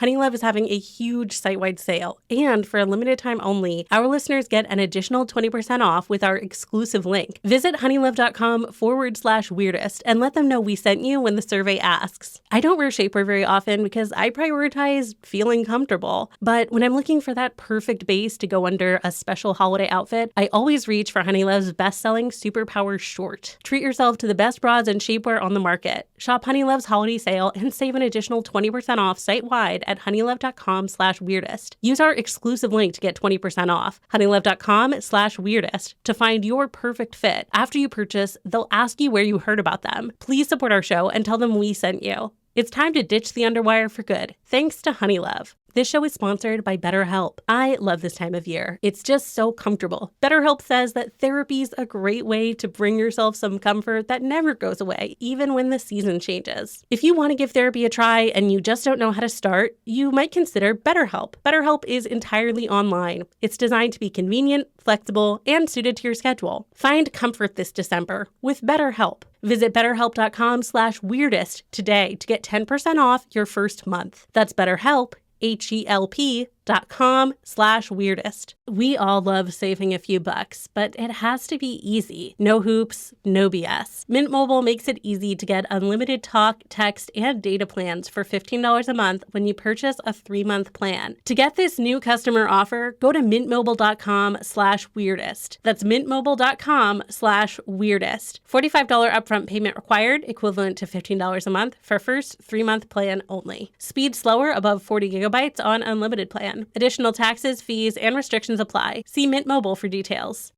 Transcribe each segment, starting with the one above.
Honeylove is having a huge site-wide sale, and for a limited time only, our listeners get an additional 20% off with our exclusive link. Visit honeylove.com/weirdest and let them know we sent you when the survey asks. I don't wear shapewear very often because I prioritize feeling comfortable, but when I'm looking for that perfect base to go under a special holiday outfit, I always reach for Honeylove's best-selling Superpower Short. Treat yourself to the best bras and shapewear on the market. Shop Honeylove's holiday sale and save an additional 20% off site-wide at honeylove.com/weirdest. Use our exclusive link to get 20% off. honeylove.com/weirdest to find your perfect fit. After you purchase, they'll ask you where you heard about them. Please support our show and tell them we sent you. It's time to ditch the underwire for good, thanks to Honeylove. This show is sponsored by BetterHelp. I love this time of year. It's just so comfortable. BetterHelp says that therapy's a great way to bring yourself some comfort that never goes away, even when the season changes. If you want to give therapy a try and you just don't know how to start, you might consider BetterHelp. BetterHelp is entirely online. It's designed to be convenient, flexible, and suited to your schedule. Find comfort this December with BetterHelp. Visit betterhelp.com/weirdest today to get 10% off your first month. That's BetterHelp, HELP.com/weirdest. We all love saving a few bucks, but it has to be easy. No hoops, no BS. Mint Mobile makes it easy to get unlimited talk, text, and data plans for $15 a month when you purchase a 3-month plan. To get this new customer offer, go to mintmobile.com/weirdest. That's mintmobile.com/weirdest. $45 upfront payment required, equivalent to $15 a month for first 3-month plan only. Speed slower above 40 gigabytes on unlimited plan. Additional taxes, fees, and restrictions apply. See Mint Mobile for details.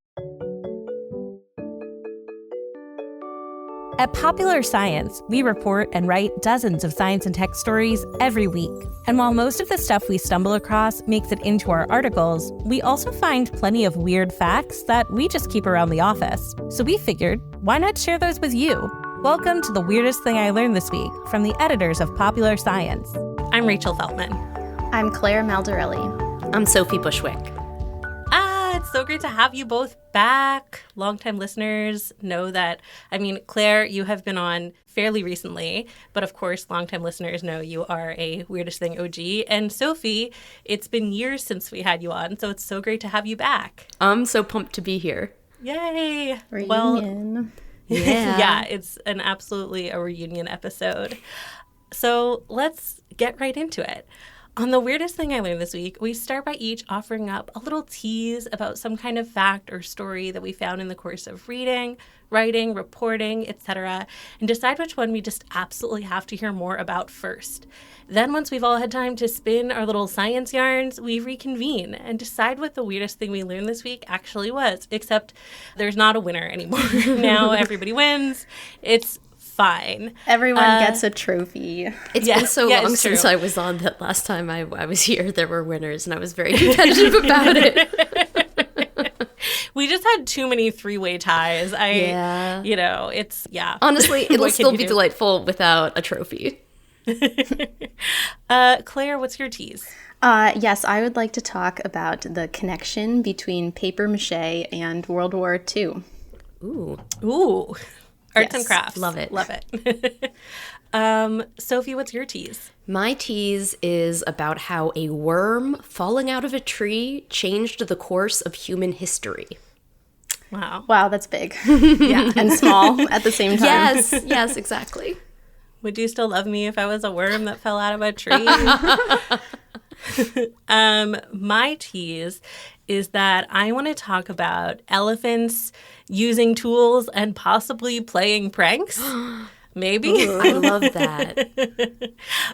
At Popular Science, we report and write dozens of science and tech stories every week. And while most of the stuff we stumble across makes it into our articles, we also find plenty of weird facts that we just keep around the office. So we figured, why not share those with you? Welcome to The Weirdest Thing I Learned This Week from the editors of Popular Science. I'm Rachel Feltman. I'm Claire Maldarelli. I'm Sophie Bushwick. It's so great to have you both back. Longtime listeners know that, Claire, you have been on fairly recently, but of course, longtime listeners know you are a Weirdest Thing OG. And Sophie, it's been years since we had you on, so it's so great to have you back. I'm so pumped to be here. Yay! Reunion. Well, yeah. Yeah, it's absolutely a reunion episode. So let's get right into it. On The Weirdest Thing I Learned This Week, we start by each offering up a little tease about some kind of fact or story that we found in the course of reading, writing, reporting, etc., and decide which one we just absolutely have to hear more about first. Then once we've all had time to spin our little science yarns, we reconvene and decide what the weirdest thing we learned this week actually was, except there's not a winner anymore. Now everybody wins. It's fine. Everyone gets a trophy. It's been so long since I was on that last time I was here, there were winners, and I was very competitive about it. We just had too many three-way ties. Honestly, it'll still be delightful without a trophy. Claire, what's your tease? Yes, I would like to talk about the connection between paper mache and World War II. Ooh. Arts and crafts. Love it. Love it. Sophie, what's your tease? My tease is about how a worm falling out of a tree changed the course of human history. Wow. Wow, that's big. Yeah, and small at the same time. Yes, exactly. Would you still love me if I was a worm that fell out of a tree? My tease is that I want to talk about elephants using tools and possibly playing pranks. Maybe. Ooh, I love that.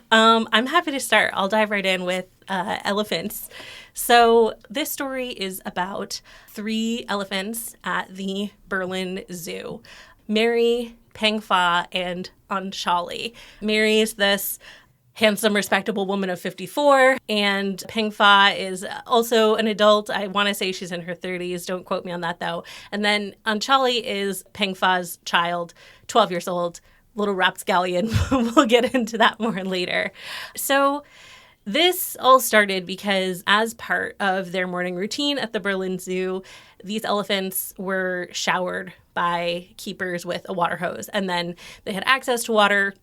I'm happy to start. I'll dive right in with elephants. So this story is about 3 elephants at the Berlin Zoo. Mary, Pengfa, and Anshali. Mary is this handsome, respectable woman of 54, and Pengfa is also an adult. I want to say she's in her 30s. Don't quote me on that, though. And then Anshali is Pengfa's child, 12 years old, little rapscallion. We'll get into that more later. So this all started because as part of their morning routine at the Berlin Zoo, these elephants were showered by keepers with a water hose. And then they had access to water,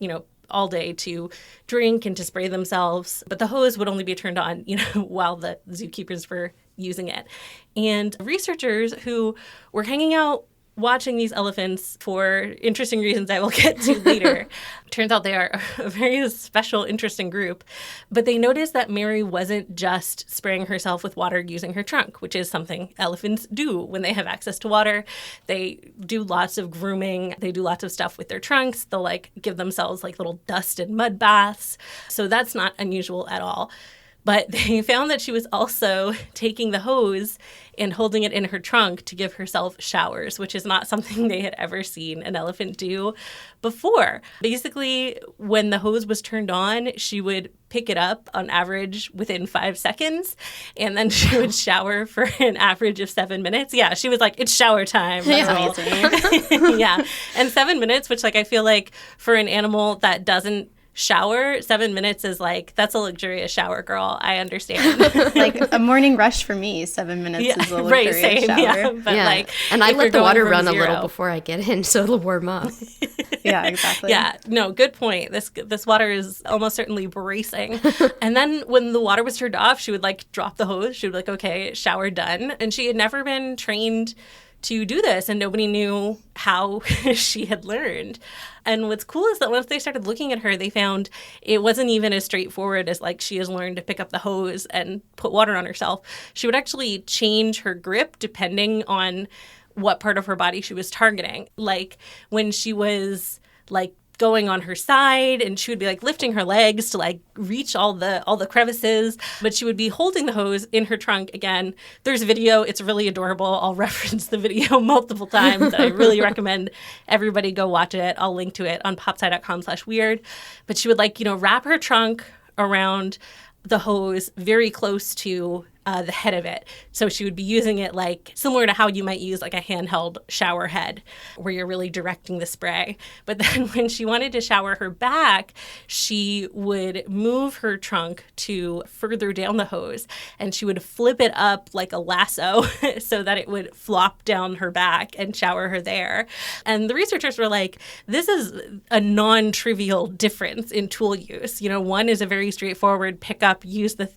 all day to drink and to spray themselves. But the hose would only be turned on, while the zookeepers were using it. And researchers who were hanging out watching these elephants for interesting reasons I will get to later. Turns out they are a very special, interesting group. But they noticed that Mary wasn't just spraying herself with water using her trunk, which is something elephants do when they have access to water. They do lots of grooming. They do lots of stuff with their trunks. They'll give themselves little dust and mud baths. So that's not unusual at all. But they found that she was also taking the hose and holding it in her trunk to give herself showers, which is not something they had ever seen an elephant do before. Basically, when the hose was turned on, she would pick it up on average within 5 seconds, and then she would shower for an average of 7 minutes. Yeah, she was like, it's shower time. That's amazing. Yeah. And 7 minutes, which I feel like for an animal that doesn't shower, 7 minutes is that's a luxurious shower, girl. I understand. Like a morning rush for me, 7 minutes is a luxurious shower. Yeah, but and I let the water run a little before I get in so it'll warm up. Yeah, exactly. Yeah, no, good point. This water is almost certainly bracing. And then when the water was turned off, she would drop the hose. She would be okay, shower done. And she had never been trained to do this, and nobody knew how she had learned. And what's cool is that once they started looking at her, they found it wasn't even as straightforward as she has learned to pick up the hose and put water on herself. She would actually change her grip depending on what part of her body she was targeting. When she was going on her side, and she would be lifting her legs to reach all the crevices, but she would be holding the hose in her trunk. Again, there's video. It's really adorable. I'll reference the video multiple times. I really recommend everybody go watch it. I'll link to it on popsci.com/weird. But she would wrap her trunk around the hose very close to the head of it. So she would be using it similar to how you might use a handheld shower head where you're really directing the spray. But then when she wanted to shower her back, she would move her trunk to further down the hose, and she would flip it up like a lasso so that it would flop down her back and shower her there. And the researchers were like, this is non-trivial difference in tool use. One is a very straightforward pick up,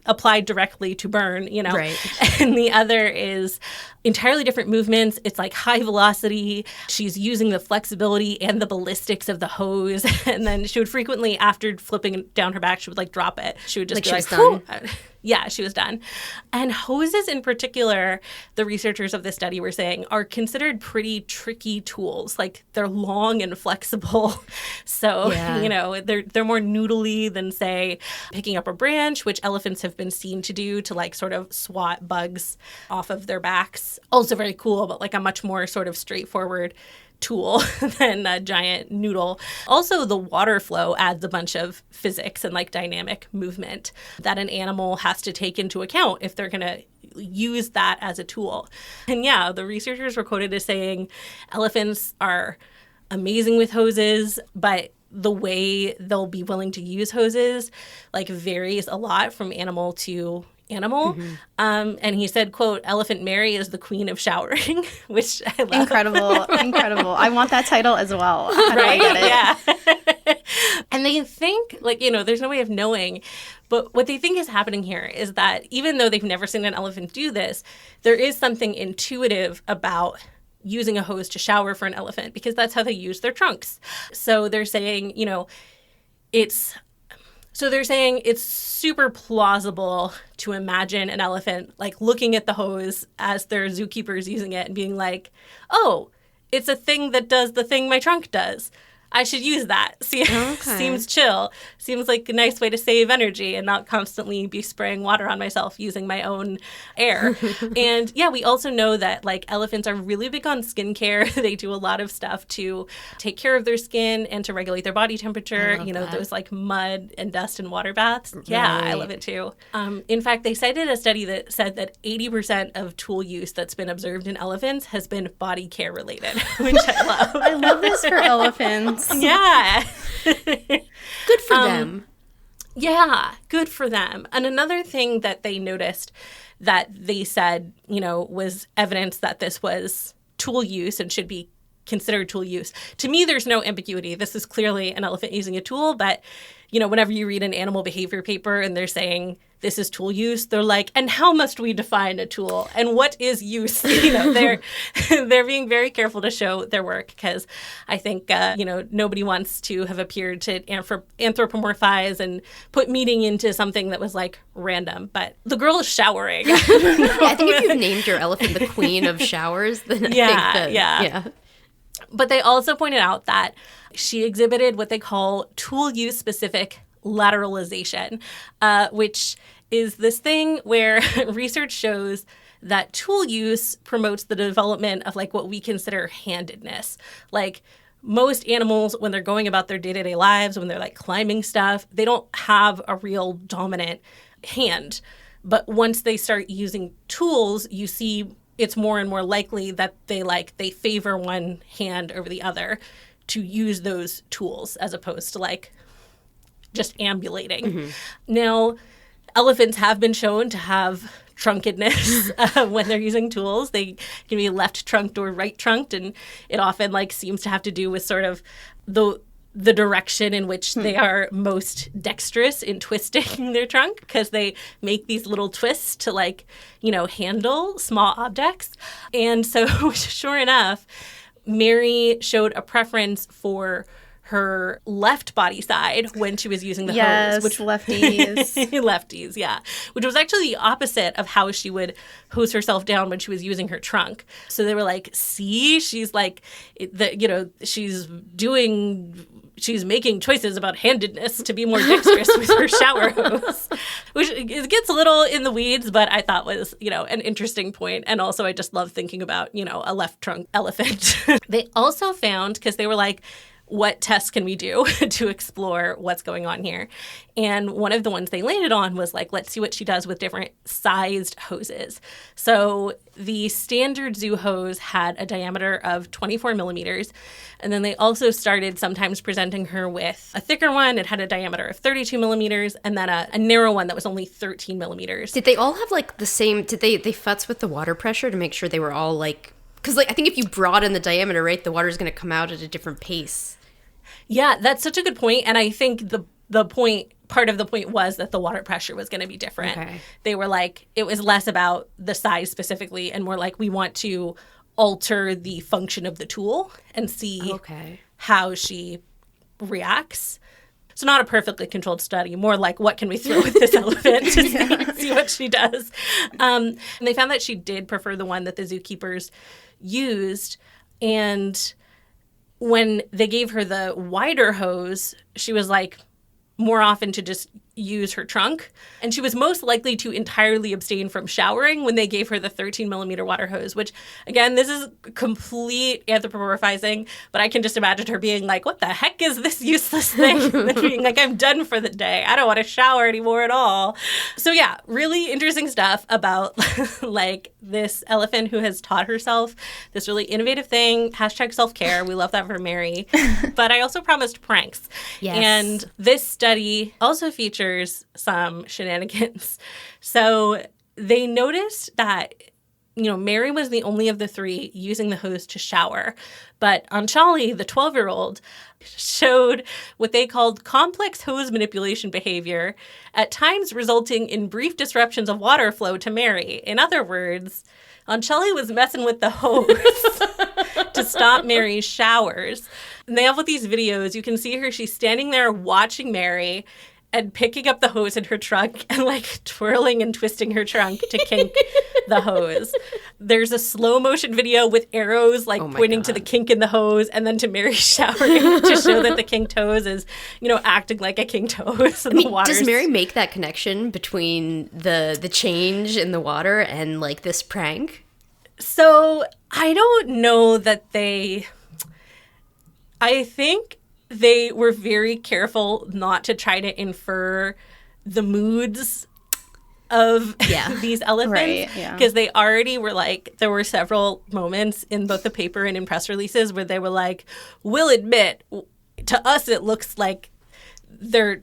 applied directly to burn, Right. And the other is entirely different movements. It's high velocity. She's using the flexibility and the ballistics of the hose. And then she would frequently, after flipping down her back, she would drop it. She would just be she was done. Yeah, she was done. And hoses in particular, the researchers of this study were saying, are considered pretty tricky tools. They're long and flexible. So, they're more noodly than, say, picking up a branch, which elephants have been seen to do to sort of swat bugs off of their backs. Also very cool, but a much more sort of straightforward tool than a giant noodle. Also, the water flow adds a bunch of physics and dynamic movement that an animal has to take into account if they're going to use that as a tool. And yeah, the researchers were quoted as saying elephants are amazing with hoses, but the way they'll be willing to use hoses varies a lot from animal to animal. Mm-hmm. And he said, quote, "Elephant Mary is the queen of showering," which I love. Incredible. I want that title as well. How do I get it? Yeah. And they think, there's no way of knowing, but what they think is happening here is that even though they've never seen an elephant do this, there is something intuitive about using a hose to shower for an elephant, because that's how they use their trunks. So they're saying, it's super plausible to imagine an elephant looking at the hose as their zookeepers using it and being like, oh, it's a thing that does the thing my trunk does. I should use that. Seems chill. Seems like a nice way to save energy and not constantly be spraying water on myself using my own air. And yeah, we also know that elephants are really big on skincare. They do a lot of stuff to take care of their skin and to regulate their body temperature. Those mud and dust and water baths. Right. Yeah, I love it too. In fact, they cited a study that said that 80% of tool use that's been observed in elephants has been body care related, which I love. I love this for elephants. Yeah. Good for them. Yeah, good for them. And another thing that they noticed that they said, was evidence that this was tool use and should be considered tool use. To me, there's no ambiguity. This is clearly an elephant using a tool, but, whenever you read an animal behavior paper and they're saying this is tool use, they're like, and how must we define a tool? And what is use? They're being very careful to show their work because I think, nobody wants to have appeared to anthropomorphize and put meaning into something that was like random. But the girl is showering. I think if you've named your elephant the queen of showers, then I think that, yeah. But they also pointed out that she exhibited what they call tool use specific lateralization, which is this thing where research shows that tool use promotes the development of like what we consider handedness. Like most animals, when they're going about their day-to-day lives, when they're like climbing stuff, they don't have a real dominant hand. But once they start using tools, you see it's more and more likely that they favor one hand over the other to use those tools as opposed to like just ambulating. Mm-hmm. Now, elephants have been shown to have trunkedness when they're using tools. They can be left trunked or right trunked, and it often like seems to have to do with sort of the direction in which they are most dexterous in twisting their trunk, because they make these little twists to like, handle small objects. And so sure enough, Mary showed a preference for her left body side when she was using the hose. Which lefties. Lefties, yeah. Which was actually the opposite of how she would hose herself down when she was using her trunk. So they were like, see, she's like, she's making choices about handedness to be more dexterous with her shower hose. Which it gets a little in the weeds, but I thought was, an interesting point. And also I just love thinking about, a left trunk elephant. They also found, because they were like, what tests can we do to explore what's going on here? And one of the ones they landed on was like, let's see what she does with different sized hoses. So the standard zoo hose had a diameter of 24 millimeters. And then they also started sometimes presenting her with a thicker one. It had a diameter of 32 millimeters, and then a narrow one that was only 13 millimeters. Did they all have like the same, did they futz with the water pressure to make sure they were all like, because like I think if you broaden the diameter, right, the water's going to come out at a different pace. Yeah, that's such a good point. And I think part of the point was that the water pressure was going to be different. Okay. They were like, it was less about the size specifically and more like, we want to alter the function of the tool and see how she reacts. So not a perfectly controlled study, more like what can we throw at this elephant to see what she does. And they found that she did prefer the one that the zookeepers used. And when they gave her the wider hose, she was like more often to just use her trunk. And she was most likely to entirely abstain from showering when they gave her the 13 millimeter water hose, which again, this is complete anthropomorphizing, but I can just imagine her being like, what the heck is this useless thing? Being like, I'm done for the day. I don't want to shower anymore at all. So yeah, really interesting stuff about like this elephant who has taught herself this really innovative thing. #self-care. We love that for Mary. But I also promised pranks. Yes. And this study also features some shenanigans. So they noticed that, Mary was the only of the three using the hose to shower. But Anchali, the 12-year-old, showed what they called complex hose manipulation behavior, at times resulting in brief disruptions of water flow to Mary. In other words, Anchali was messing with the hose to stop Mary's showers. And they have with these videos, you can see her, she's standing there watching Mary and picking up the hose in her trunk and like twirling and twisting her trunk to kink the hose. There's a slow motion video with arrows like pointing to the kink in the hose and then to Mary showering to show that the kinked hose is, acting like a kinked hose. Does Mary make that connection between the change in the water and like this prank? So I don't know that I think they were very careful not to try to infer the moods of these elephants. Because they already were like, there were several moments in both the paper and in press releases where they were like, we'll admit, to us it looks like they're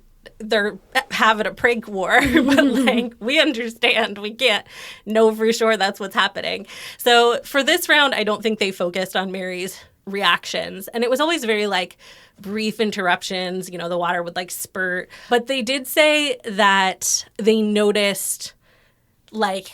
having a prank war, but like we understand, we can't know for sure that's what's happening. So for this round, I don't think they focused on Mary's reactions. And it was always very like brief interruptions. You know, the water would like spurt. But they did say that they noticed like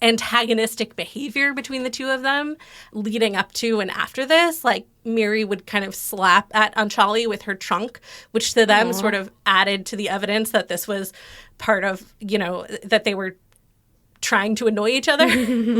antagonistic behavior between the two of them leading up to and after this. Like Mary would kind of slap at Anchali with her trunk, which to them sort of added to the evidence that this was part of, you know, that they were trying to annoy each other.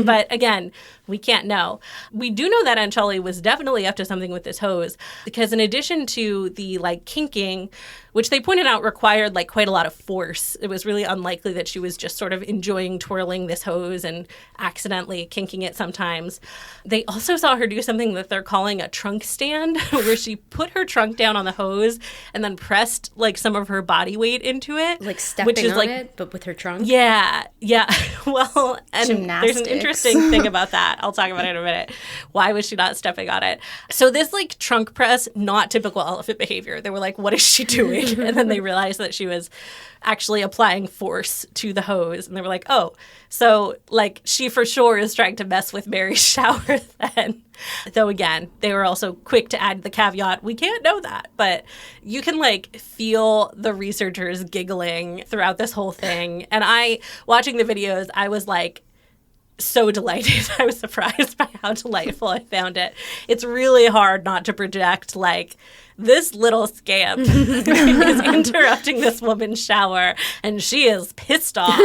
But again, we can't know. We do know that Anchali was definitely up to something with this hose, because in addition to the like kinking, which they pointed out required like quite a lot of force, it was really unlikely that she was just sort of enjoying twirling this hose and accidentally kinking it sometimes. They also saw her do something that they're calling a trunk stand, where she put her trunk down on the hose and then pressed like some of her body weight into it. Like stepping on it, but with her trunk? Yeah. Well, and Gymnastics. There's an interesting thing about that. I'll talk about it in a minute. Why was she not stepping on it? So this like trunk press, not typical elephant behavior. They were like, what is she doing? And then they realized that she was actually applying force to the hose. And they were like, oh, so like she for sure is trying to mess with Mary's shower then. Though again, they were also quick to add the caveat, we can't know that. But you can like feel the researchers giggling throughout this whole thing. And watching the videos, I was like, so delighted. I was surprised by how delightful I found it. It's really hard not to project like this little scamp is interrupting this woman's shower and she is pissed off.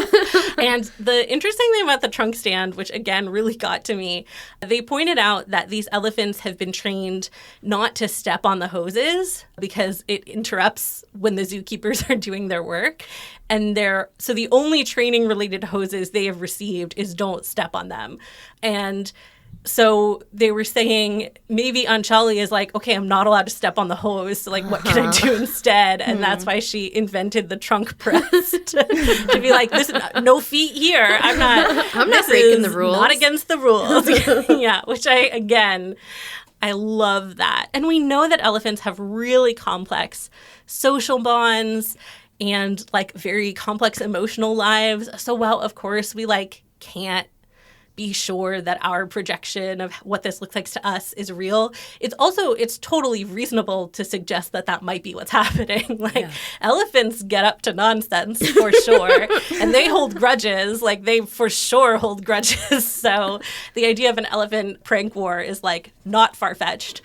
And the interesting thing about the trunk stand, which again really got to me, they pointed out that these elephants have been trained not to step on the hoses because it interrupts when the zookeepers are doing their work. And so the only training related hoses they have received is don't step on them. And so they were saying maybe Anchali is like, okay, I'm not allowed to step on the hose. So like, what can I do instead? And that's why she invented the trunk press to be like, this no feet here. I'm not breaking the rules. Not against the rules. Yeah, which I love that. And we know that elephants have really complex social bonds and like very complex emotional lives. So while of course we like can't be sure that our projection of what this looks like to us is real, it's totally reasonable to suggest that that might be what's happening. Like elephants get up to nonsense for sure, and they hold grudges. Like they for sure hold grudges. So the idea of an elephant prank war is like not far-fetched.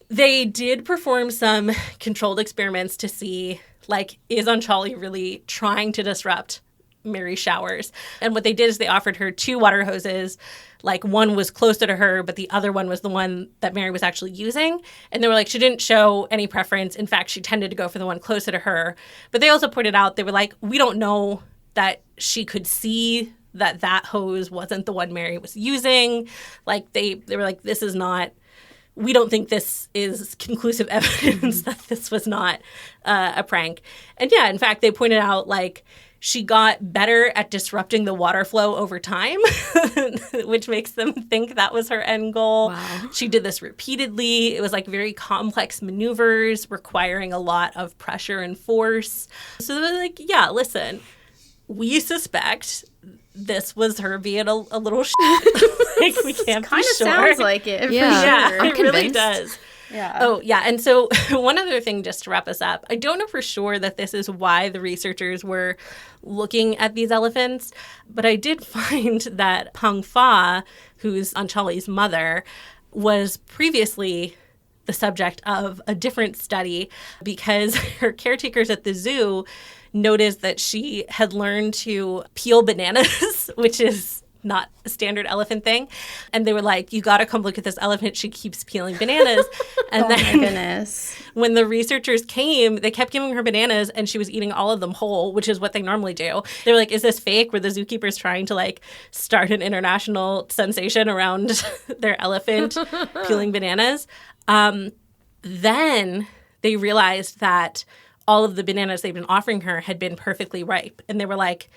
They did perform some controlled experiments to see like, is Anchali really trying to disrupt Mary's showers? And what they did is they offered her 2 water hoses. Like one was closer to her, but the other one was the one that Mary was actually using. And they were like, she didn't show any preference. In fact, she tended to go for the one closer to her. But they also pointed out, they were like, we don't know that she could see that hose wasn't the one Mary was using. Like they were like, this is not, we don't think this is conclusive evidence that this was not a prank. And yeah, in fact, they pointed out like she got better at disrupting the water flow over time, which makes them think that was her end goal. Wow. She did this repeatedly. It was like very complex maneuvers requiring a lot of pressure and force. So they're like, yeah, listen, we suspect this was her being a little like we can't be sure. Kind of sounds like it. Yeah, for sure. I'm It really convinced. does. Yeah. Oh, yeah. And so one other thing just to wrap us up, I don't know for sure that this is why the researchers were looking at these elephants, but I did find that Pang Fa, who's Anchali's mother, was previously the subject of a different study because her caretakers at the zoo noticed that she had learned to peel bananas, which is not a standard elephant thing. And they were like, you got to come look at this elephant. She keeps peeling bananas. And Oh then my goodness. when the researchers came, they kept giving her bananas and she was eating all of them whole, which is what they normally do. They were like, is this fake? Were the zookeepers trying to like start an international sensation around their elephant peeling bananas? Then they realized that all of the bananas they've been offering her had been perfectly ripe. And they were like,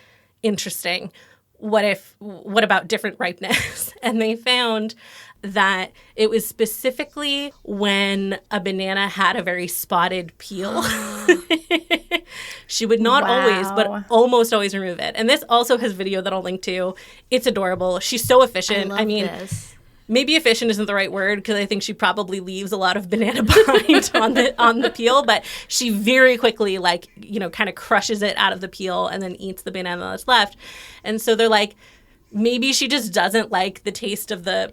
interesting. What about different ripeness? And they found that it was specifically when a banana had a very spotted peel. She would not always, but almost always remove it. And this also has video that I'll link to. It's adorable. She's so efficient. I love mean, this. maybe efficient isn't the right word because I think she probably leaves a lot of banana behind on the peel, but she very quickly kind of crushes it out of the peel and then eats the banana that's left. And so they're like, maybe she just doesn't like the taste of the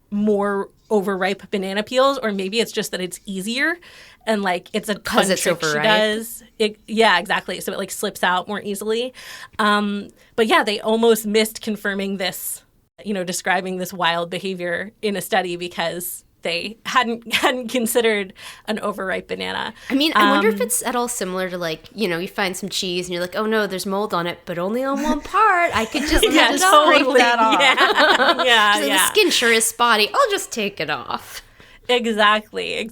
more overripe banana peels, or maybe it's just that it's easier and it's a fun trick she does. Yeah, exactly. So it slips out more easily. But yeah, they almost missed confirming this, describing this wild behavior in a study because they hadn't considered an overripe banana. I mean, I wonder if it's at all similar to you find some cheese and you're like, oh no, there's mold on it, but only on one part. I could just scrape that off. Yeah. The skin sure is spotty. I'll just take it off. Exactly.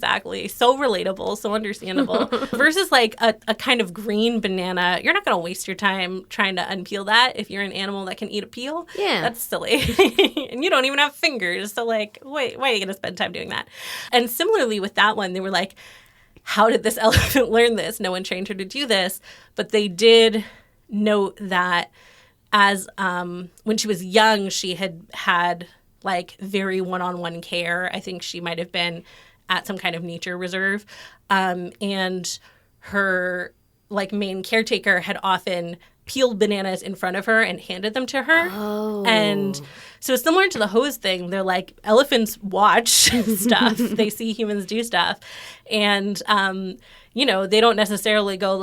So relatable, so understandable. Versus a kind of green banana, you're not going to waste your time trying to unpeel that if you're an animal that can eat a peel. Yeah. That's silly. And you don't even have fingers, so wait, why are you going to spend time doing that? And similarly with that one, they were like, how did this elephant learn this? No one trained her to do this. But they did note that as when she was young, she had very one-on-one care. I think she might have been at some kind of nature reserve. And her main caretaker had often peeled bananas in front of her and handed them to her. Oh. And so similar to the hose thing, they're like, elephants watch stuff. They see humans do stuff. And, they don't necessarily go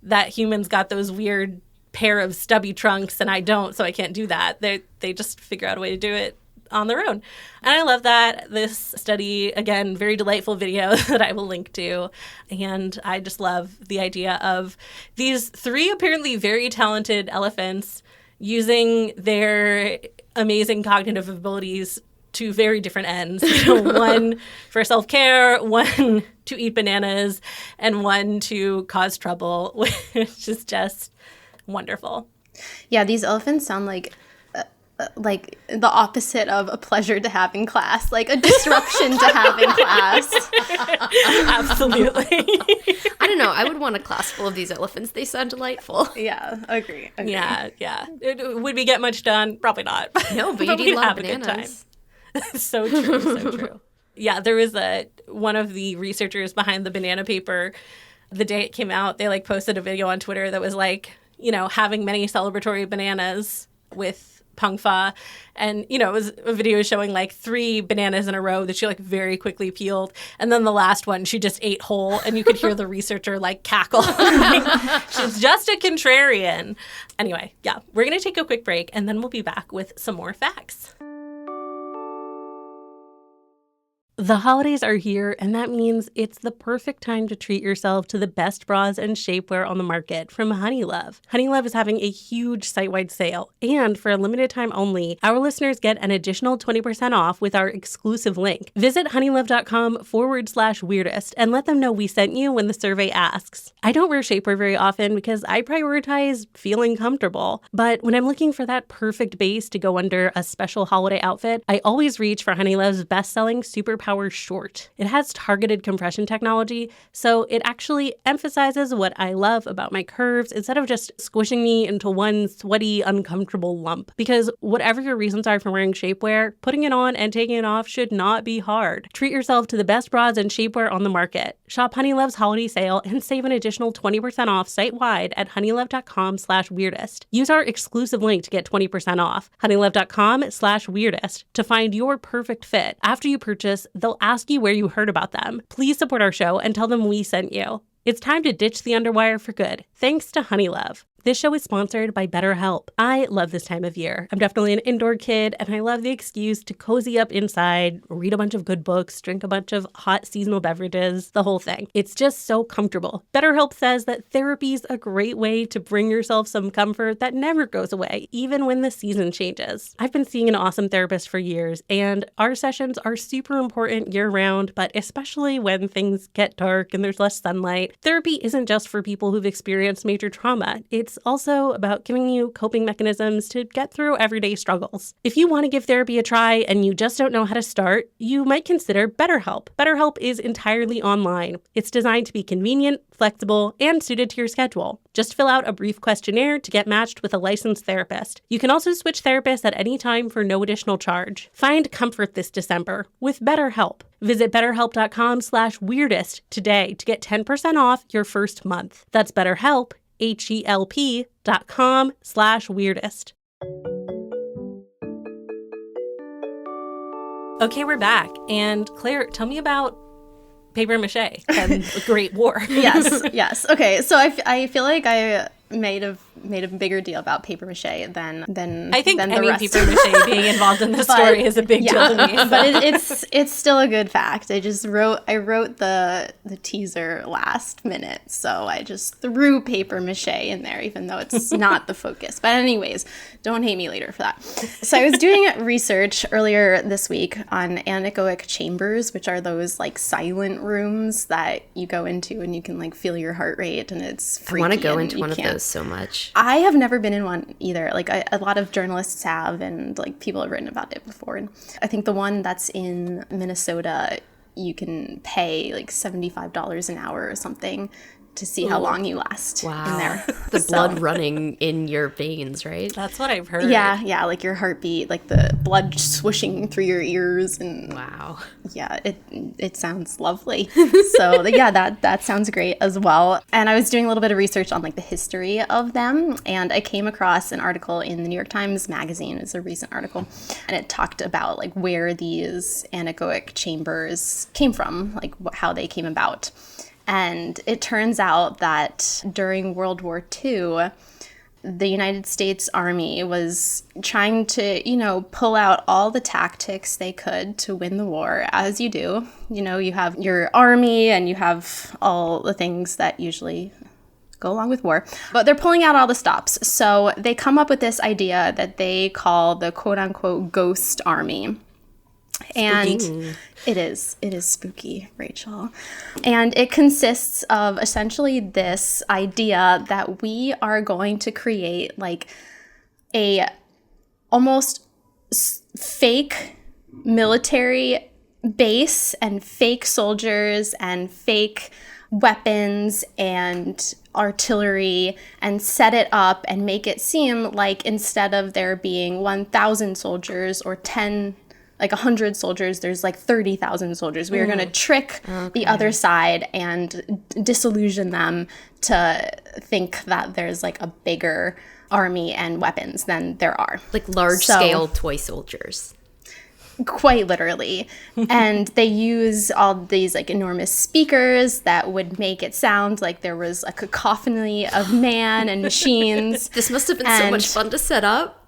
that humans got those weird pair of stubby trunks and I don't, so I can't do that. They just figure out a way to do it on their own. And I love that. This study, again, very delightful video that I will link to. And I just love the idea of these 3 apparently very talented elephants using their amazing cognitive abilities to very different ends. One for self-care, one to eat bananas, and one to cause trouble, which is just wonderful. Yeah, these elephants sound like the opposite of a pleasure to have in class, a disruption to have in class. Absolutely. I don't know. I would want a class full of these elephants. They sound delightful. Yeah, agree. Yeah. Would we get much done? Probably not. No, but you'd eat a lot of bananas. A good time. So true. Yeah, there was one of the researchers behind the banana paper, the day it came out, they posted a video on Twitter that was having many celebratory bananas with Pung Fa. And, it was a video showing 3 bananas in a row that she very quickly peeled. And then the last one, she just ate whole. And you could hear the researcher cackle. She's just a contrarian. Anyway, yeah, we're going to take a quick break and then we'll be back with some more facts. The holidays are here, and that means it's the perfect time to treat yourself to the best bras and shapewear on the market from Honeylove. Honeylove is having a huge site-wide sale, and for a limited time only, our listeners get an additional 20% off with our exclusive link. Visit honeylove.com/weirdest and let them know we sent you when the survey asks. I don't wear shapewear very often because I prioritize feeling comfortable, but when I'm looking for that perfect base to go under a special holiday outfit, I always reach for Honeylove's best-selling Super Power Short. It has targeted compression technology, so it actually emphasizes what I love about my curves instead of just squishing me into one sweaty, uncomfortable lump. Because whatever your reasons are for wearing shapewear, putting it on and taking it off should not be hard. Treat yourself to the best bras and shapewear on the market. Shop Honeylove's holiday sale and save an additional 20% off site-wide at honeylove.com/weirdest. Use our exclusive link to get 20% off. honeylove.com/weirdest to find your perfect fit. After you purchase, they'll ask you where you heard about them. Please support our show and tell them we sent you. It's time to ditch the underwire for good, thanks to Honeylove. This show is sponsored by BetterHelp. I love this time of year. I'm definitely an indoor kid, and I love the excuse to cozy up inside, read a bunch of good books, drink a bunch of hot seasonal beverages, the whole thing. It's just so comfortable. BetterHelp says that therapy's a great way to bring yourself some comfort that never goes away, even when the season changes. I've been seeing an awesome therapist for years, and our sessions are super important year-round, but especially when things get dark and there's less sunlight. Therapy isn't just for people who've experienced major trauma. It's it's also about giving you coping mechanisms to get through everyday struggles. If you want to give therapy a try and you just don't know how to start, you might consider BetterHelp. BetterHelp is entirely online. It's designed to be convenient, flexible, and suited to your schedule. Just fill out a brief questionnaire to get matched with a licensed therapist. You can also switch therapists at any time for no additional charge. Find comfort this December with BetterHelp. Visit betterhelp.com/weirdest today to get 10% off your first month. That's BetterHelp, HELP.com/weirdest. Okay, we're back. And Claire, tell me about paper mache and the Great War. Yes. Okay, so I feel like I made a bigger deal about paper mache than I think than the any rest. paper mache being involved in this story is a big deal to me. So. But it's still a good fact. I wrote the teaser last minute, so I just threw paper mache in there, even though it's not the focus. But anyways, don't hate me later for that. So I was doing research earlier this week on anechoic chambers, which are those like silent rooms that you go into and you can like feel your heart rate, and it's freaky. I want to go into one of those so much. I have never been in one either. Like a lot of journalists have, and like people have written about it before. And I think the one that's in Minnesota, you can pay like $75 an hour or something to see how long you last in there. The blood running in your veins, right? That's what I've heard. Yeah, like your heartbeat, like the blood swishing through your ears, and Wow. yeah, it sounds lovely. So yeah, that sounds great as well. And I was doing a little bit of research on like the history of them, and I came across an article in the New York Times Magazine. It's a recent article, and it talked about like where these anechoic chambers came from, like how they came about. And it turns out that during World War II, the United States Army was trying to, pull out all the tactics they could to win the war, as you do. You have your army and you have all the things that usually go along with war, but they're pulling out all the stops. So they come up with this idea that they call the quote-unquote ghost army. And it is spooky, Rachel. And it consists of essentially this idea that we are going to create like a almost fake military base and fake soldiers and fake weapons and artillery, and set it up and make it seem like instead of there being 1,000 soldiers or 100 soldiers, there's like 30,000 soldiers. We are going to trick the other side and disillusion them to think that there's like a bigger army and weapons than there are. Like large-scale toy soldiers. Quite literally. And they use all these like enormous speakers that would make it sound like there was a cacophony of man and machines. This must have been so much fun to set up.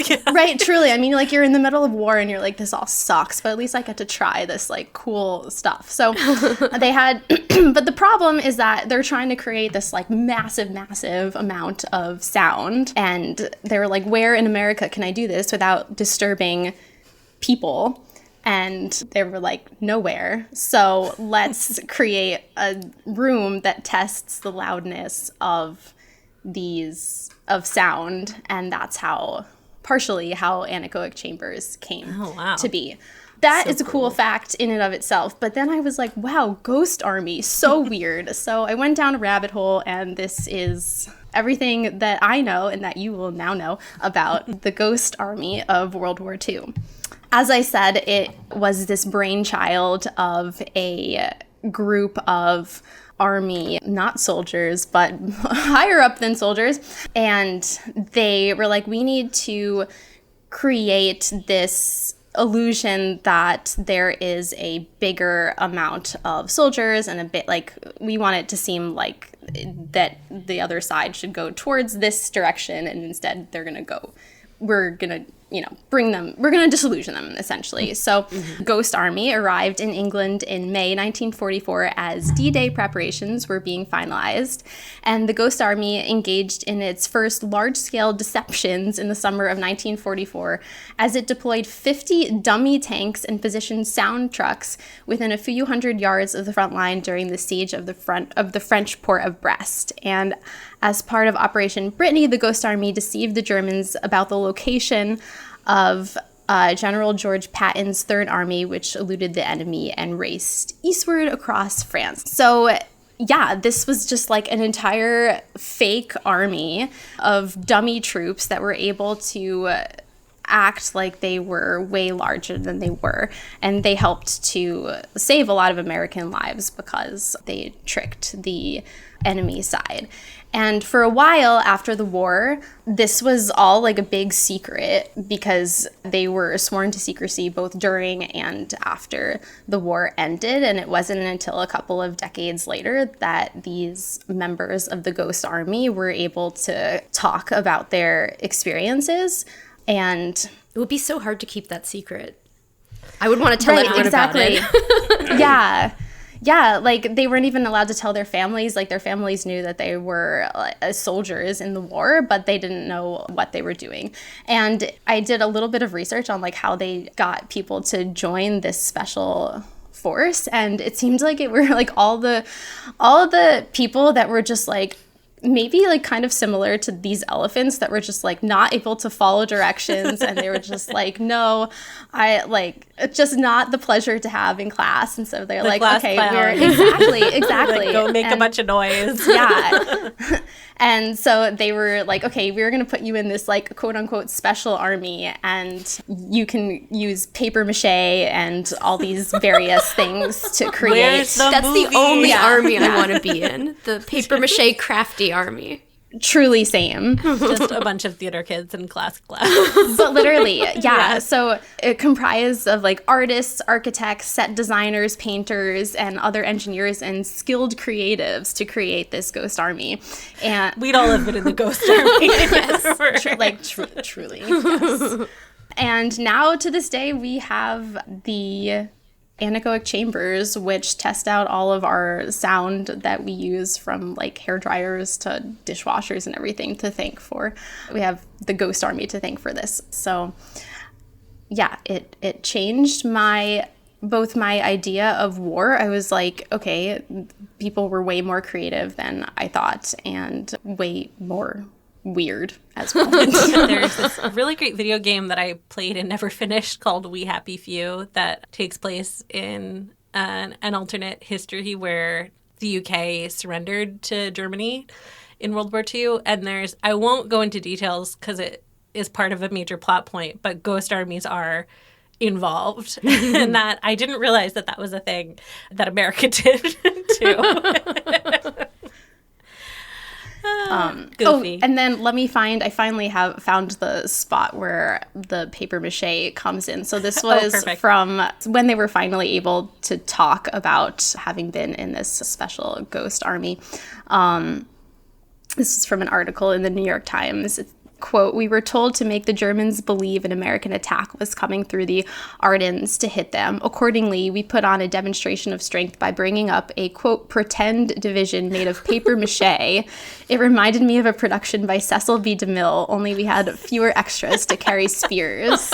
Yeah. Right, truly. I mean, like, you're in the middle of war and you're like, this all sucks, but at least I get to try this, like, cool stuff. So they had, but the problem is that they're trying to create this, like, massive amount of sound. And they were like, where in America can I do this without disturbing people? And they were like, nowhere. So let's create a room that tests the loudness of sound. And that's partially how anechoic chambers came to be. That is a cool fact in and of itself. But then I was like, wow, ghost army, so weird. So I went down a rabbit hole, and this is everything that I know and that you will now know about the ghost army of World War II. As I said, it was this brainchild of a group of army, not soldiers, but higher up than soldiers. And they were like, we need to create this illusion that there is a bigger amount of soldiers, and a bit like we want it to seem like that the other side should go towards this direction, and instead we're gonna we're going to disillusion them, essentially. So Ghost Army arrived in England in May 1944 as D-Day preparations were being finalized. And the Ghost Army engaged in its first large-scale deceptions in the summer of 1944 as it deployed 50 dummy tanks and positioned sound trucks within a few hundred yards of the front line during the siege of the French port of Brest. And As part of Operation Brittany, the Ghost Army deceived the Germans about the location of General George Patton's Third Army, which eluded the enemy and raced eastward across France. So yeah, this was just like an entire fake army of dummy troops that were able to act like they were way larger than they were. And they helped to save a lot of American lives because they tricked the enemy side. And for a while after the war, this was all like a big secret because they were sworn to secrecy both during and after the war ended. And it wasn't until a couple of decades later that these members of the Ghost Army were able to talk about their experiences. And it would be so hard to keep that secret. I would want to tell everyone about it. Yeah, like they weren't even allowed to tell their families. Like their families knew that they were soldiers in the war, but they didn't know what they were doing. And I did a little bit of research on like how they got people to join this special force, and it seemed like it were like all the people that were just like maybe like kind of similar to these elephants that were just like not able to follow directions, and they were just like, no, I like it's just not the pleasure to have in class. And so they're like, okay, we're exactly like, go make a bunch of noise. Yeah. And so they were like, okay, we're going to put you in this like quote unquote special army, and you can use paper mache and all these various things to create. That's the only army I want to be in. The paper mache crafty army. Truly same. Just a bunch of theater kids in class. But literally, yeah. So it comprised of like artists, architects, set designers, painters, and other engineers and skilled creatives to create this ghost army. And we'd all have been in the ghost army. Yes. Truly. Yes. And now to this day, we have the anechoic chambers, which test out all of our sound that we use, from like hair dryers to dishwashers and everything, to thank for. We have the Ghost Army to thank for this. So yeah, it changed both my idea of war. I was like, okay, people were way more creative than I thought, and way more weird as well. There's this really great video game that I played and never finished called We Happy Few that takes place in an alternate history where the UK surrendered to Germany in World War II. And I won't go into details because it is part of a major plot point, but ghost armies are involved. And that I didn't realize that was a thing that America did too. Goofy. And then I finally have found the spot where the paper mache comes in. So this was from when they were finally able to talk about having been in this special ghost army. This is from an article in the New York Times. Quote, "We were told to make the Germans believe an American attack was coming through the Ardennes to hit them. Accordingly, we put on a demonstration of strength by bringing up a, quote, pretend division made of paper mache. It reminded me of a production by Cecil B. DeMille, only we had fewer extras to carry spears."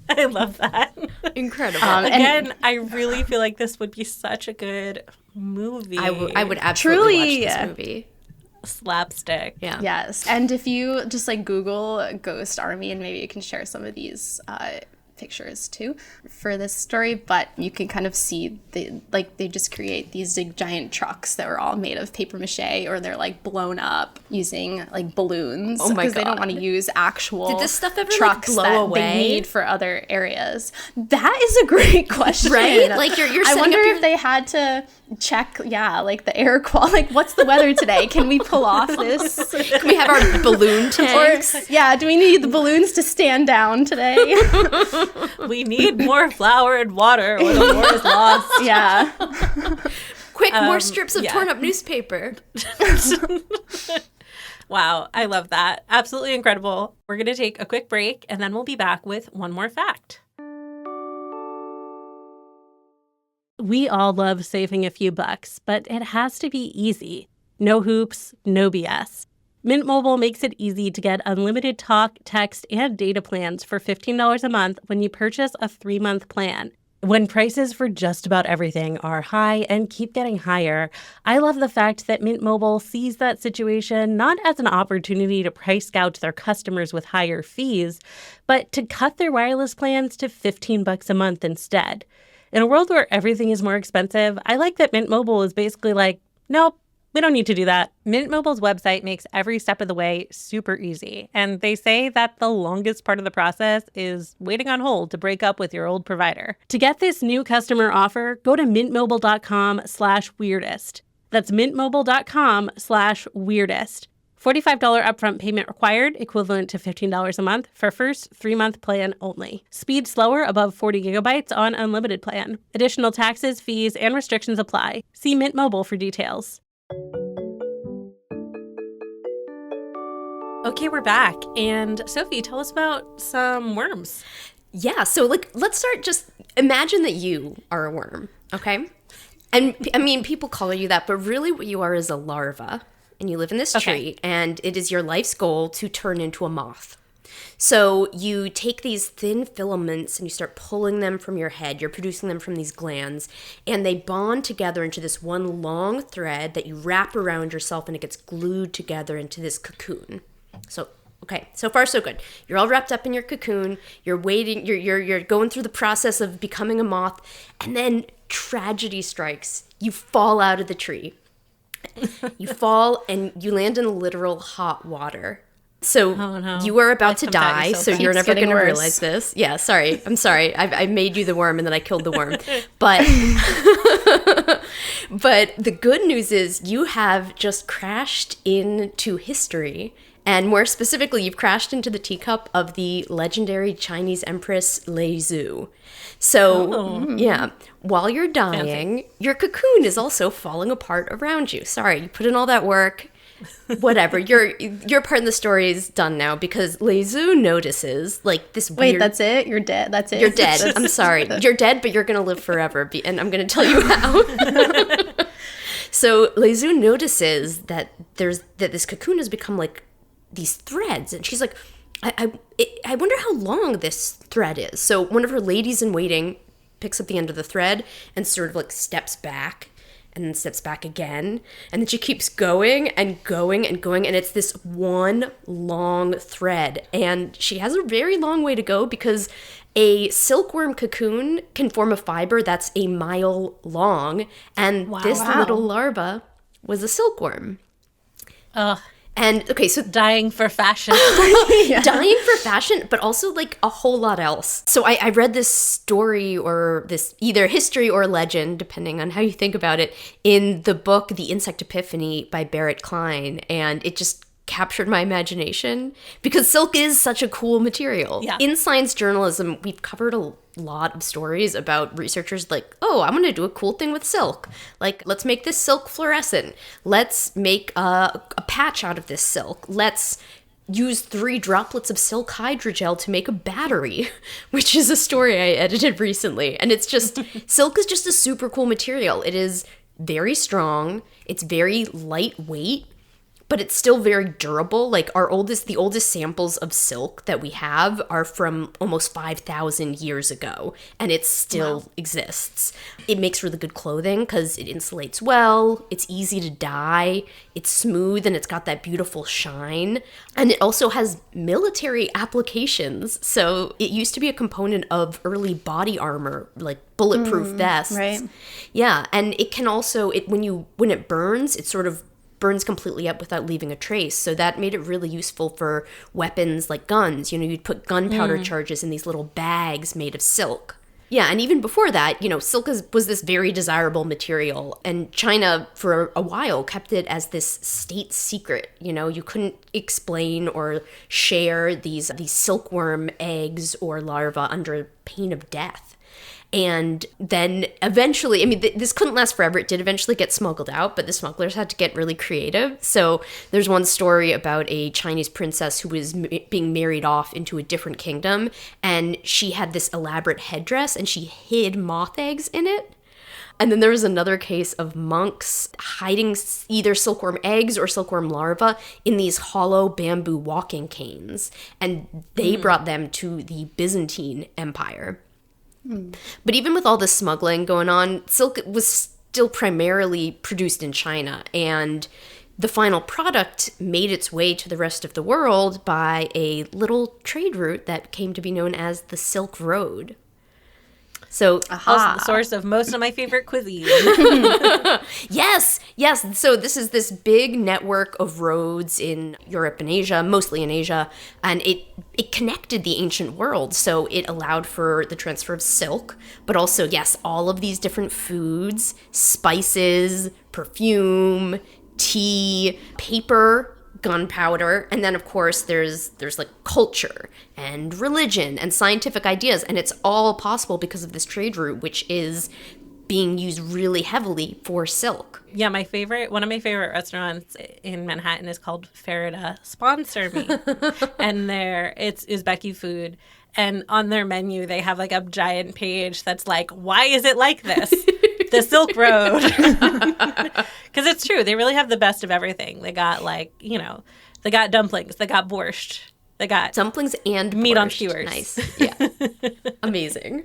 I love that. Incredible. Again, I really feel like this would be such a good movie. I would absolutely watch this movie. Slapstick. Yeah. Yes. And if you just like Google Ghost Army, and maybe you can share some of these pictures too for this story, but you can kind of see they just create these big giant trucks that are all made of paper mache, or they're like blown up using like balloons. Oh my God. Because they don't want to use actual Did this stuff ever trucks like blow that away? they need for other areas. That is a great question. Right? Like you're I wonder if they had to check, like the air quality. Like, what's the weather today? Can we pull off this? Can we have our balloon tanks? Or, do we need the balloons to stand down today? We need more flour and water, or the war is lost. Yeah. Quick, more strips of torn up newspaper. Wow, I love that. Absolutely incredible. We're going to take a quick break, and then we'll be back with one more fact. We all love saving a few bucks, but it has to be easy. No hoops, no BS. Mint Mobile makes it easy to get unlimited talk, text, and data plans for $15 a month when you purchase a 3-month plan. When prices for just about everything are high and keep getting higher, I love the fact that Mint Mobile sees that situation not as an opportunity to price gouge their customers with higher fees, but to cut their wireless plans to $15 a month instead. In a world where everything is more expensive, I like that Mint Mobile is basically like, nope, we don't need to do that. Mint Mobile's website makes every step of the way super easy. And they say that the longest part of the process is waiting on hold to break up with your old provider. To get this new customer offer, go to mintmobile.com/weirdest. That's mintmobile.com/weirdest. $45 upfront payment required, equivalent to $15 a month for first 3-month plan only. Speed slower above 40 gigabytes on unlimited plan. Additional taxes, fees, and restrictions apply. See Mint Mobile for details. Okay, we're back. And Sophie, tell us about some worms. Yeah, so let's start, just imagine that you are a worm, okay? And I mean, people call you that, but really what you are is a larva. And you live in this tree, and it is your life's goal to turn into a moth. So you take these thin filaments and you start pulling them from your head. You're producing them from these glands, and they bond together into this one long thread that you wrap around yourself, and it gets glued together into this cocoon. So, okay, so far so good. You're all wrapped up in your cocoon. You're waiting. You're going through the process of becoming a moth, and then tragedy strikes. You fall out of the tree. You fall and you land in literal hot water. So you are about to die, so you're never going to realize this. Yeah, sorry. I'm sorry. I made you the worm and then I killed the worm. But but the good news is you have just crashed into history. And more specifically, you've crashed into the teacup of the legendary Chinese Empress Lei Zhu. So, yeah, while you're dying, your cocoon is also falling apart around you. Sorry, you put in all that work. Whatever, your part in the story is done now because Lei Zhu notices like this weird... Wait, that's it? You're dead? That's it? You're dead. I'm sorry. You're dead, but you're going to live forever, and I'm going to tell you how. So Lei Zhu notices that this cocoon has become like these threads, and she's like, I wonder how long this thread is. So one of her ladies in waiting picks up the end of the thread and sort of like steps back and then steps back again, and then she keeps going and going and going, and it's this one long thread, and she has a very long way to go because a silkworm cocoon can form a fiber that's a mile long, and this little larva was a silkworm. And okay, so dying for fashion. Dying for fashion, but also like a whole lot else. So I read this story, or this either history or legend, depending on how you think about it, in the book The Insect Epiphany by Barrett Klein, and it just captured my imagination because silk is such a cool material. Yeah. In science journalism, we've covered a lot of stories about researchers like, oh, I'm going to do a cool thing with silk. Like, let's make this silk fluorescent. Let's make a patch out of this silk. Let's use 3 droplets of silk hydrogel to make a battery, which is a story I edited recently. And it's just, silk is just a super cool material. It is very strong. It's very lightweight, but it's still very durable. Like the oldest samples of silk that we have are from almost 5,000 years ago, and it still exists. It makes really good clothing because it insulates well, it's easy to dye, it's smooth, and it's got that beautiful shine. And it also has military applications. So it used to be a component of early body armor, like bulletproof vests. Right. Yeah, and it can also, when it burns, it sort of burns completely up without leaving a trace. So that made it really useful for weapons like guns. You'd put gunpowder charges in these little bags made of silk. Yeah, and even before that, silk was this very desirable material, and China for a while kept it as this state secret. You couldn't explain or share these silkworm eggs or larvae under pain of death. And then eventually, this couldn't last forever. It did eventually get smuggled out, but the smugglers had to get really creative. So there's one story about a Chinese princess who was being married off into a different kingdom, and she had this elaborate headdress, and she hid moth eggs in it. And then there was another case of monks hiding either silkworm eggs or silkworm larvae in these hollow bamboo walking canes, and they brought them to the Byzantine Empire. But even with all this smuggling going on, silk was still primarily produced in China, and the final product made its way to the rest of the world by a little trade route that came to be known as the Silk Road. So, Also the source of most of my favorite cuisine. yes. So this is this big network of roads in Europe and Asia, mostly in Asia, and it connected the ancient world. So it allowed for the transfer of silk, but also, yes, all of these different foods, spices, perfume, tea, paper, gunpowder, and then of course there's like culture and religion and scientific ideas, and it's all possible because of this trade route, which is being used really heavily for silk. Yeah, one of my favorite restaurants in Manhattan is called Farida. Sponsor me. And it's Uzbeki food. And on their menu, they have like a giant page that's like, why is it like this? The Silk Road. Because it's true. They really have the best of everything. They got they got dumplings. They got borscht. They got dumplings and meat borscht. on skewers. Nice. Yeah. Amazing.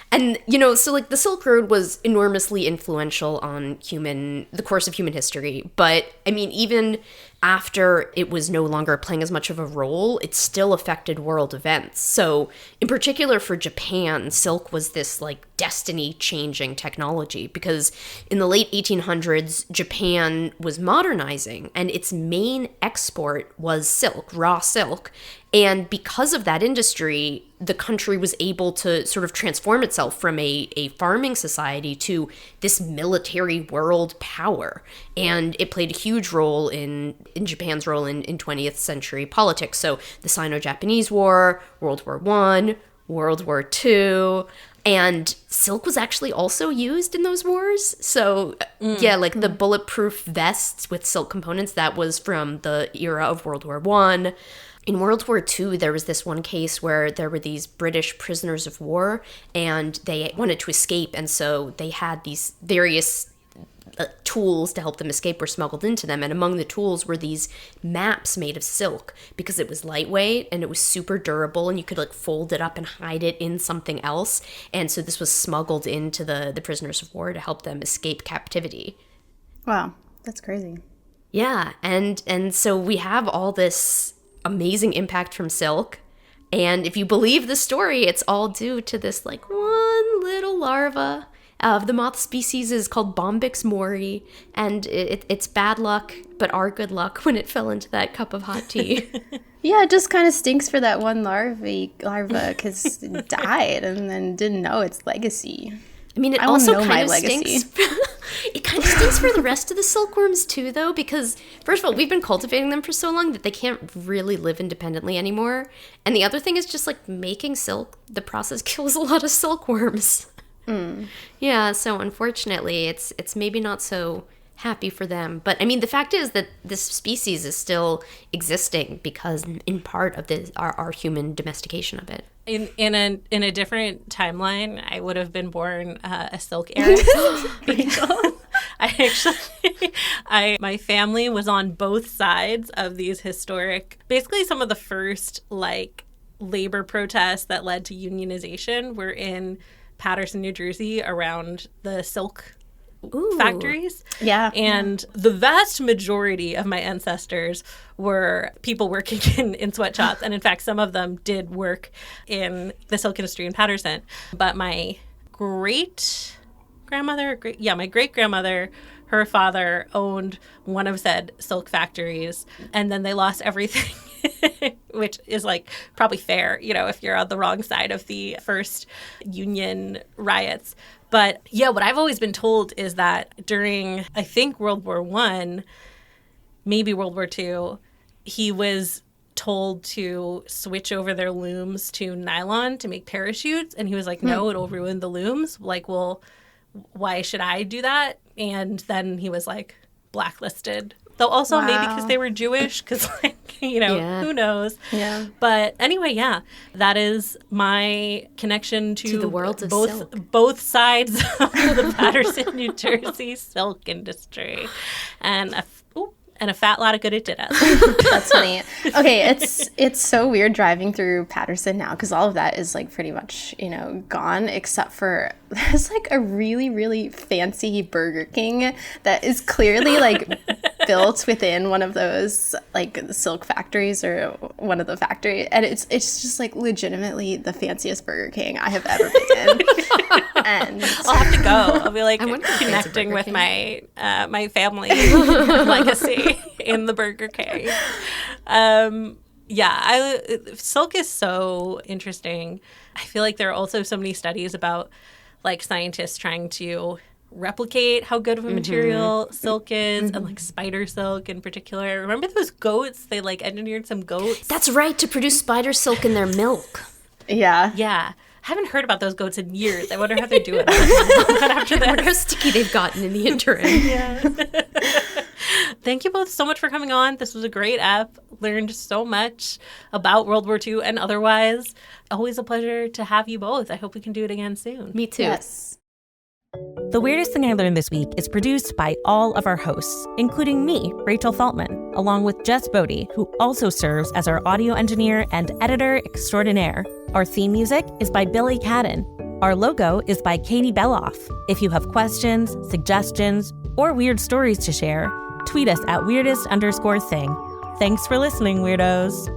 And, so like the Silk Road was enormously influential on the course of human history. But I mean, even after it was no longer playing as much of a role, it still affected world events. So in particular for Japan, silk was this like destiny-changing technology, because in the late 1800s, Japan was modernizing and its main export was silk, raw silk. And because of that industry, the country was able to sort of transform itself from a farming society to this military world power. And it played a huge role in Japan's role in 20th century politics. So the Sino-Japanese War, World War I, World War II, and silk was actually also used in those wars. So like the bulletproof vests with silk components, that was from the era of World War I. In World War II, there was this one case where there were these British prisoners of war, and they wanted to escape, and so they had these various tools to help them escape were smuggled into them, and among the tools were these maps made of silk, because it was lightweight and it was super durable, and you could like fold it up and hide it in something else, and so this was smuggled into the prisoners of war to help them escape captivity. Wow, that's crazy. Yeah, and so we have all this amazing impact from silk, and if you believe the story, it's all due to this like one little larva of the moth species is called Bombyx mori, and it's bad luck but our good luck when it fell into that cup of hot tea. Yeah, it just kind of stinks for that one larva because it died and then didn't know its legacy. I mean, it I also know my kind of legacy. stinks. It kind of stinks for the rest of the silkworms too, though, because first of all, we've been cultivating them for so long that they can't really live independently anymore. And the other thing is just like making silk. The process kills a lot of silkworms. Yeah, so unfortunately, it's maybe not so happy for them. But I mean, the fact is that this species is still existing because in part of our human domestication of it. In a different timeline, I would have been born a silk heiress. Because my family was on both sides of these historic, basically some of the first like labor protests that led to unionization were in Paterson, New Jersey, around the silk factories. Yeah. And the vast majority of my ancestors were people working in sweatshops. And in fact, some of them did work in the silk industry in Paterson. But my great-grandmother, her father owned one of said silk factories. And then they lost everything. Which is like probably fair, if you're on the wrong side of the first union riots. But yeah, what I've always been told is that during, I think, World War I, maybe World War II, he was told to switch over their looms to nylon to make parachutes. And he was like, no, it'll ruin the looms. Like, well, why should I do that? And then he was like blacklisted. Though also maybe because they were Jewish, because who knows? Yeah. But anyway, yeah, that is my connection to the world of both sides of the Paterson, New Jersey silk industry. And and a fat lot of good it did us. That's funny. Okay, it's so weird driving through Patterson now because all of that is like pretty much, gone, except for there's like a really, really fancy Burger King that is clearly like built within one of those like silk factories or one of the factories, and it's just like legitimately the fanciest Burger King I have ever been in. And I'll have to go. I'll be like connecting with my my family legacy in the Burger King. Silk is so interesting. I feel like there are also so many studies about like scientists trying to replicate how good of a material silk is, and like spider silk in particular. Remember those goats? They like engineered some goats. That's right, to produce spider silk in their milk. Yeah. I haven't heard about those goats in years. I wonder how they're doing after I this. wonder how sticky they've gotten in the interim. Thank you both so much for coming on. This was a great ep. Learned so much about World War II and otherwise. Always a pleasure to have you both. I hope we can do it again soon. Me too. Yes. The Weirdest Thing I Learned This Week is produced by all of our hosts, including me, Rachel Feltman, along with Jess Bodie, who also serves as our audio engineer and editor extraordinaire. Our theme music is by Billy Cadden. Our logo is by Katie Beloff. If you have questions, suggestions, or weird stories to share, tweet us at weirdest_thing. Thanks for listening, weirdos.